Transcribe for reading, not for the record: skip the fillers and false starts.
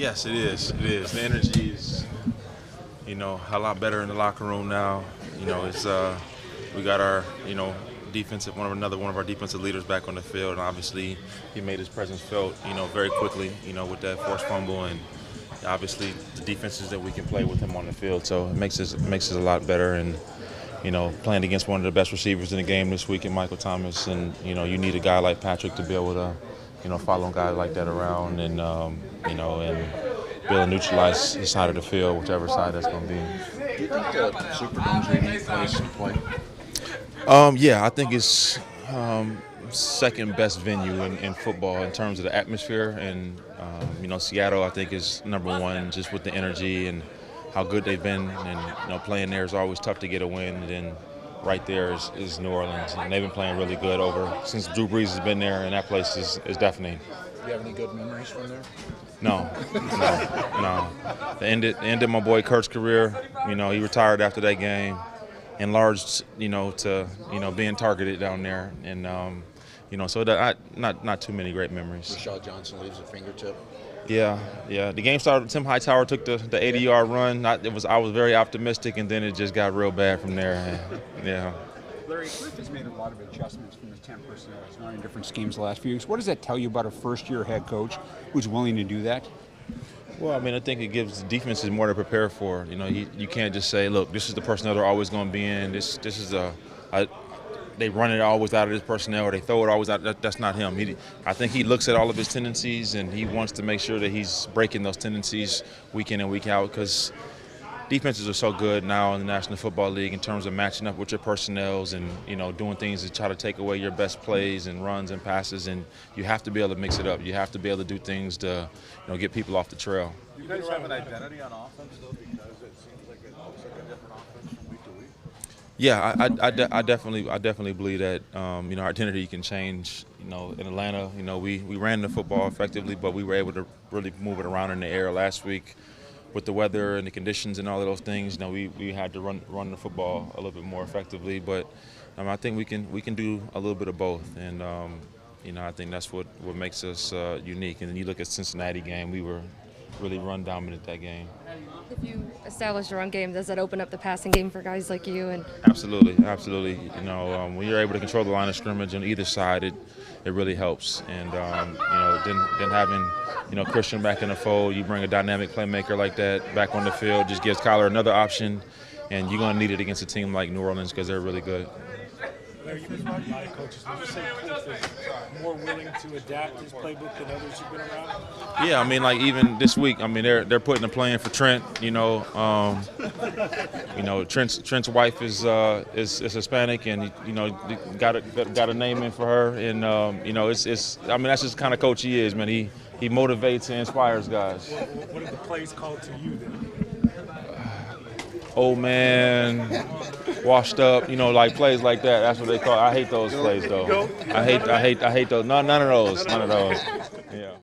Yes, it is. It is. The energy is, a lot better in the locker room now. It's we got our, one of our defensive leaders back on the field, and obviously he made his presence felt, very quickly, with that forced fumble, and obviously the defenses that we can play with him on the field. So it makes us a lot better, and playing against one of the best receivers in the game this week in Michael Thomas, and you need a guy like Patrick to be able to, follow a guy like that around, and and be able to neutralize his side of the field, whichever side that's going to be. Do you think the Superdome's a unique place to play? Yeah, I think it's second best venue in football in terms of the atmosphere, and Seattle I think is number one just with the energy and how good they've been, and playing there is always tough to get a win. And then right there is New Orleans, and they've been playing really good since Drew Brees has been there, and that place is definitely. Do you have any good memories from there? No. It ended my boy Kurt's career. He retired after that game, enlarged, to being targeted down there, and so that not too many great memories. Rashad Johnson leaves a fingertip. Yeah. The game started. Tim Hightower took the 80-yard run. I was very optimistic, and then it just got real bad from there. Yeah. Larry, Cliff has made a lot of adjustments from his 10 personnel. He's not in different schemes the last few weeks. What does that tell you about a first-year head coach who's willing to do that? Well, I think it gives the defenses more to prepare for. You can't just say, look, this is the personnel they're always going to be in. This is they run it always out of this personnel, or they throw it always out. That's not him. I think he looks at all of his tendencies, and he wants to make sure that he's breaking those tendencies week in and week out, because defenses are so good now in the National Football League in terms of matching up with your personnels and doing things to try to take away your best plays and runs and passes, and you have to be able to mix it up. You have to be able to do things to get people off the trail. Do you guys have an identity on offense though, because it seems like it looks like a different offense from week to week? Yeah, I definitely believe that our identity can change. In Atlanta, we ran the football effectively, but we were able to really move it around in the air last week. With the weather and the conditions and all of those things, we had to run the football a little bit more effectively. But I think we can do a little bit of both, and I think that's what makes us unique. And then you look at Cincinnati game, we were really run dominant that game. If you establish a run game, does that open up the passing game for guys like you? And Absolutely. When you're able to control the line of scrimmage on either side, it really helps. And then having Christian back in the fold, you bring a dynamic playmaker like that back on the field, just gives Kyler another option, and you're going to need it against a team like New Orleans because they're really good. Larry, you've been around a lot of coaches. Would you say Cliff is more willing to adapt his playbook than others you've been around? Yeah, even this week, they're putting a play in for Trent. Trent's wife is Hispanic, and got a name in for her, and that's just the kind of coach he is, man. He motivates and inspires guys. What are the plays called to you then? Old man, washed up, like plays like that. That's what they call it. I hate those plays though. I hate those. None of those. Yeah.